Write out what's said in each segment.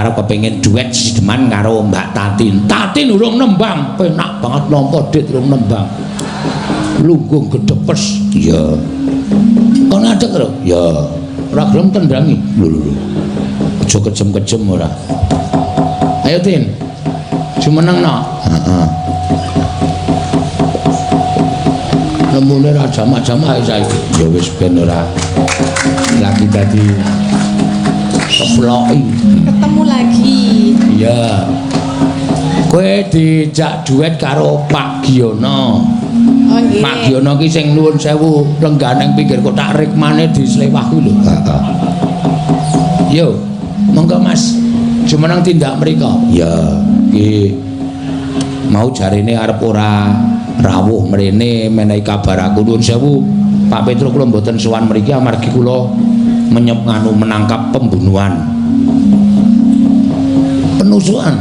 arep kepengin duet sideman karo Mbak Tatin. Tatin urung nembang, penak banget nampa Dit urung nembang. Lungguh gedepes. Iya. Kon ngadeg lho? Ya. Ora gelem tendrangi. Lho. Aja kejem-kejem ora. Ayo Tin. Jumenengno. Heeh. Lemune ra jamak-jamak saiki. Ya wis ben ora lagi dadi keploki. Ketemu lagi. Iya. Kowe dijak duet karo Pak Giono. Oh nggih. Pak Giono ki sing nuwun sewu lengganeng pinggir kotak rikmane dislewah kuwi lho. Heeh. Yo, monggo Mas. Jumeneng tindak mriko. Ya, iki mau jarine arep ora rawuh mrene menehi kabar aku nuwun sewu. Pak Petro kula mboten sowan mriki amargi kula menangkap pembunuhan. Penusukan.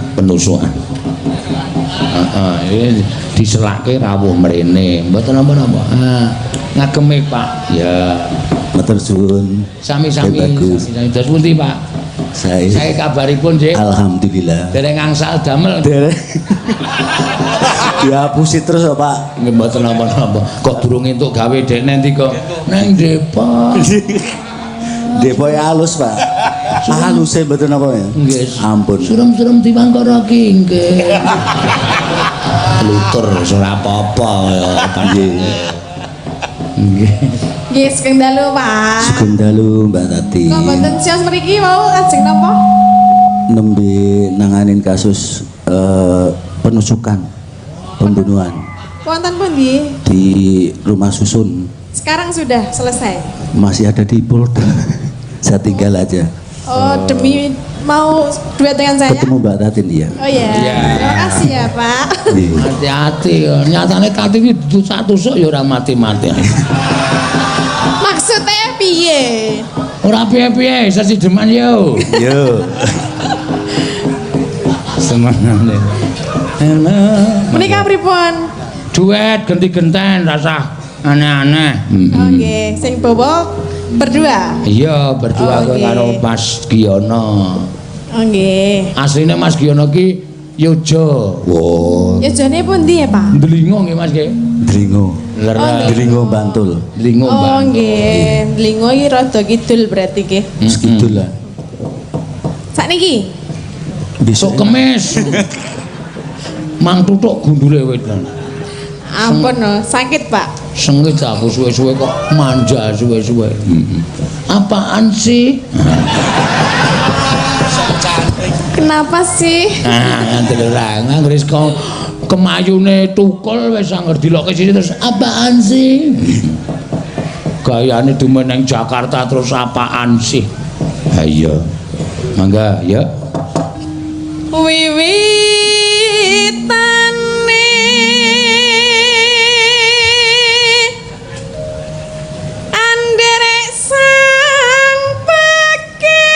Heeh, diselake rawuh mrene. Mboten napa-napa. Ngageme Pak. Ya, matur suwun. Sami-sami. Sami-sami. Dos pundi, Pak? Saya kabaripun, Nggih. Alhamdulillah. Dereng angsal damel. Dereng. Dihapusi terus Pak. Nggih mboten napa-napa. Kok durung entuk gawe dekne ndi kok nang Depok. Depok halus, Pak. Haluse mboten napa ya? Nggih. Ampun. Surem-surem Diwangkara ki nggih. Lutur ora apa-apa ya panggih. Nggih. Nggih, sugeng dalu, Pak. Sugeng dalu, Mbak Tati. Kok mboten sios mriki wau ajeng napa? Nembe nanganin kasus penusukan, pembunuhan Wonten pundi? di rumah susun. Sekarang sudah selesai. Masih ada di Polda. Saya tinggal aja. Oh, demi mau duet dengan saya? Ketemu Mbak Tatin ya. Oh iya. Terima kasih ya, Pak. Hati-hati ya. Nyatane Tati iki tusuk ya ora mati-mati. Maksudnya piye? Ora piye-piye, sesideman yo. Yo. Semanane. Halo. Menika pripun? Duet genti-genten rasah aneh-aneh. Oh nggih, sing bawa berdua. Iya, berdua Oh, nggih. karo Mas Giono. Oh nggih. Asline Mas Giono ki Yojo. Wow. Ya jane pundi ya, Pak? Delingo nggih Mas nggih. Dringo. Leres. Dringo Bantul. Delingo Oh Bang. nggih, Delingo iki rada kidul berarti nggih. Segitu lah. Sakniki Besok kemis. Mang tutuk gundule wedan. ampun no, sakit, Pak. Sengit aku suwe-suwe kok manja suwe-suwe. Apaan sih? Kenapa sih? Nganti ora ngangris kok kemayune tukul wis angger dilokke sini terus apaan sih? Gayane dumeneng Jakarta terus apaan sih? Ayo. Mangga ya. Wiwitane anderek sang peke.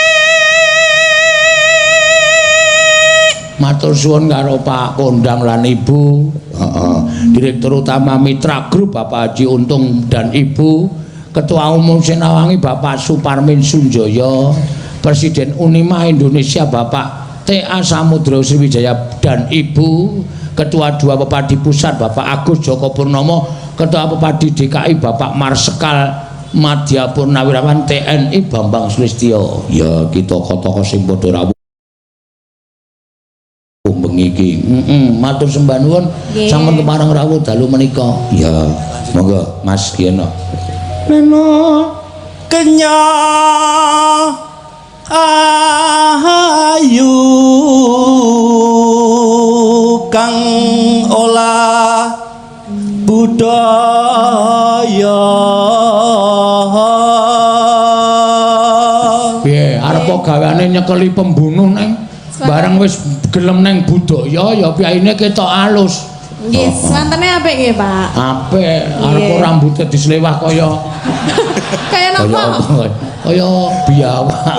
Matur suwun karo Pak Kondang lan Ibu. Direktur Utama Mitra Group Bapak Haji Untung dan Ibu, Ketua Umum Senawangi Bapak Suparmin Sunjoyo, Presiden Unima Indonesia Bapak T.A. Samudra Sriwijaya dan Ibu, Ketua Dua Pepadi Pusat Bapak Agus Joko Purnomo, Ketua Pepadi DKI Bapak Marsekal Madya Purnawirawan TNI Bambang Sulistyo. Ya kita tokoh-tokoh sing padha rawuh bengi iki. Matur sembah nuwun sampun kepareng rawuh dalu menika. Ya, monggo Mas Giono. Neno kenya ayu kang olah budaya. Piye arep gaweane nyekeli pembunuh neng bareng wis gelem neng budaya ya piyaine ketok alus. Nggih, swantene apik nggih, Pak. Apik arep rambutnya dislewah kaya Kayak napa? Kaya biawak.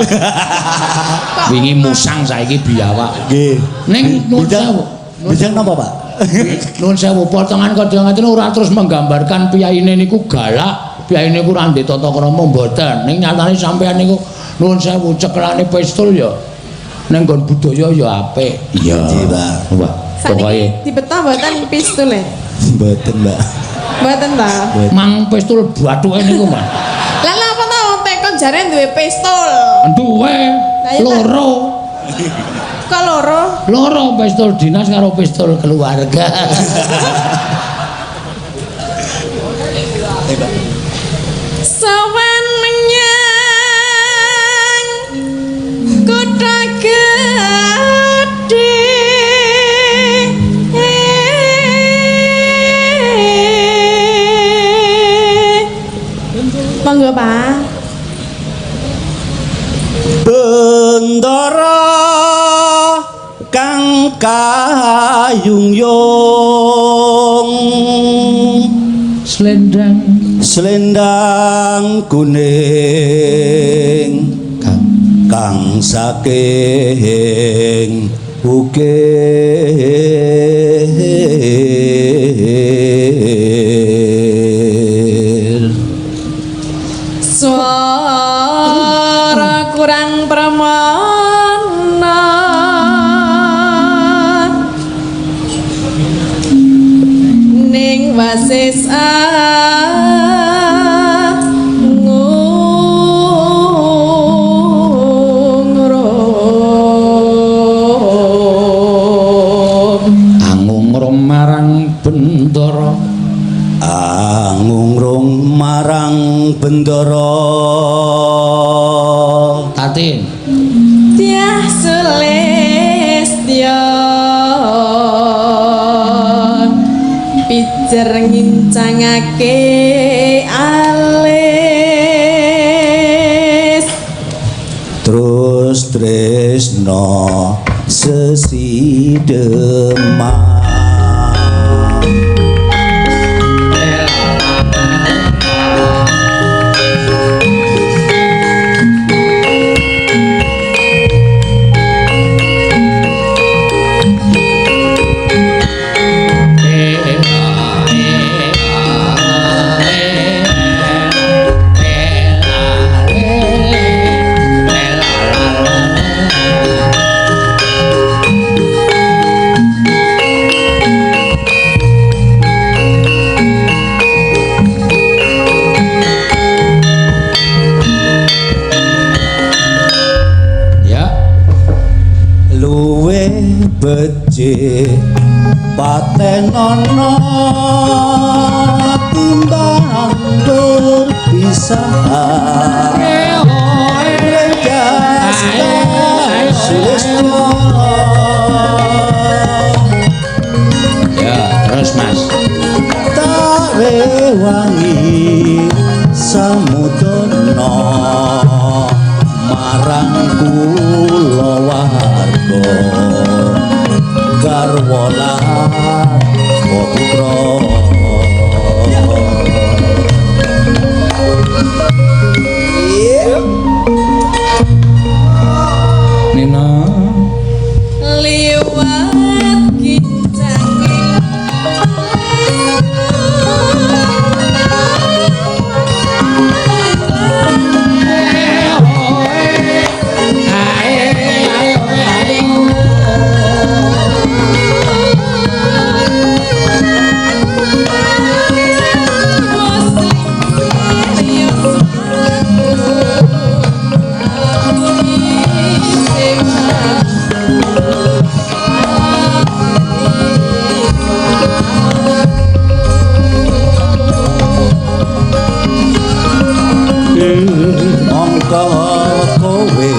Wingi musang saiki biawak. Nggih. Ning nuwun sewu. Bijak napa, Pak? Nuwun sewu potongan kadang ngaten ora terus menggambarkan piyaine niku galak, piyaine niku ra ndek tata krama mboten. Ning nyatane sampeyan niku nuwun sewu cekelane pistol ya Nang nggon budaya ya apik. Iya. Mbak. Wah, pokoke Saniki dibeta mboten pistol e. Mboten, Mbak. Mboten ta. mang pistol bathuke niku, Mas. Lah napa ta wong tekon jare duwe pistol? Duwe iya, loro. Kok loro? Loro pistol dinas karo pistol keluarga. Sawan menyang kota gede. Monggo, Pak. Bendara kang kayung-yung selendang kuning kang saking bukit Suara kurang permana ning wasis Angungrum marang bendara angungrum marang bendara Tatin. Tiah Sulistya pijer ngincangake alis terus tresno sesidemah becik patenono timbang berpisah lenjas Sulistya Ya, terus Mas. Tarewangi samudana marang kulawarga garwa lan putra Nina liwat kincange mongko kowe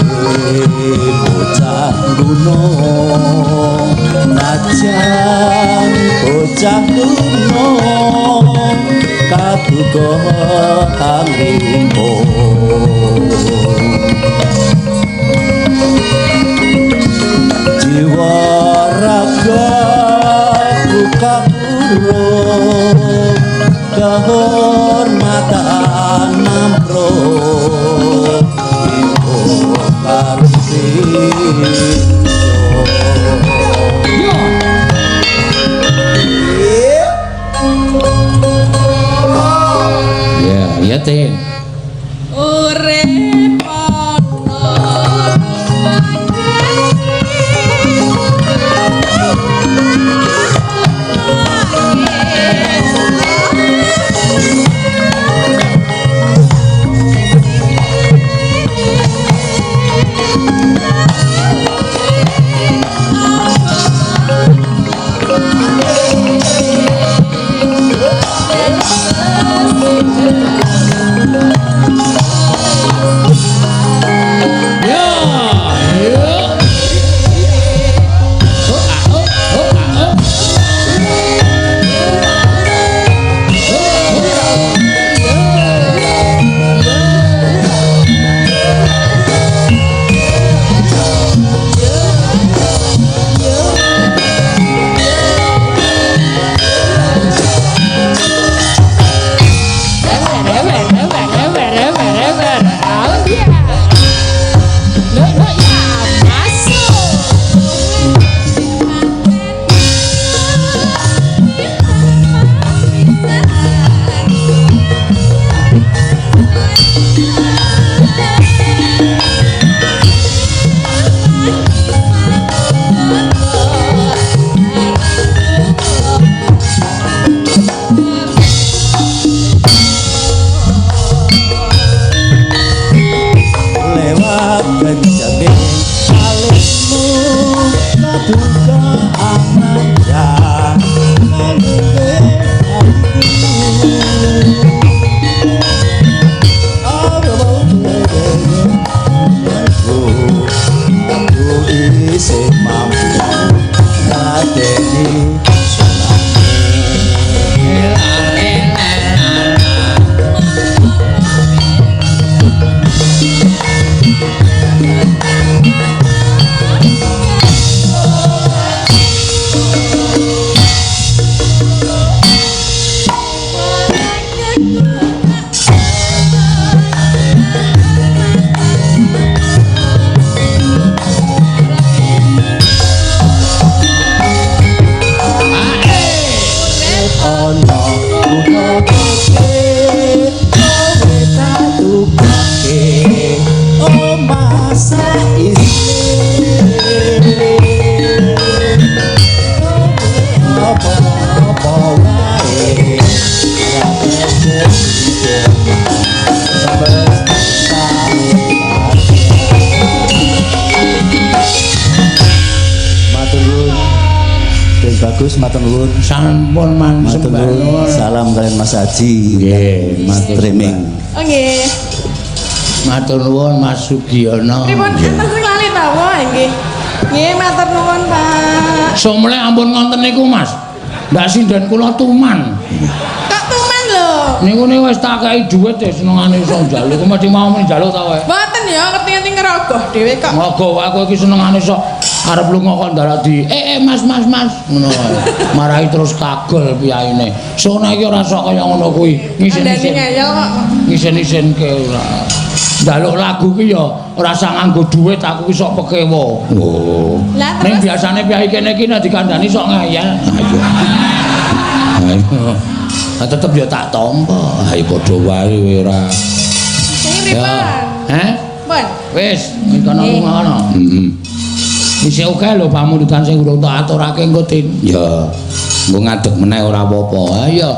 bocah gunung najan bocah gunung kabuka anglimpo jiwa raga buka burung kehormatan mampro ibu Ya, ya Tin. urip ana sing mampu ngadeni Bagus, matur nuwun. Sampun man Matur sembah nuwun. nuwun. Salam kalian Mas Haji. Nggih, Mas matur Treming. Oh nggih. Matur nuwun Mas Sugiono. Pripun enten sing lali ta wae nggih. Nggih matur nuwun Pak. Somle ampun ngonten niku Mas. Ndak sinden kula tuman. Kok tuman lho. Niku wis tak kei dhuwit ya senengane iso njaluk. Kok mesti mau njaluk ta wae. Mboten ya ngerti-ngerti ngerogoh dhewe kok. Moga wae kowe iki senengane sok arep lunga kok ndarah di mas ngono wae. Marahi terus kagel piyaine. Sone iki ora sok kaya ngono kuwi. Ndene ngeyel kok. Ngisen-isenke ora. Njaluk lagu ki ya ora usah nganggo dhuwit aku ki sok pekewo. Oh. Lah Ning terus biasane piyai kene iki nek dikandani sok ngeyel. Ayo. Ah tetep ya tak tampa. Ayo padha wae ora. sing pripun? Pun. Wis, kono ngono. Heeh. Isih oke lho pamundutan sing urung tak aturake engko Tin. Ya. Engko ngadeg meneh ora apa-apa. Ayo.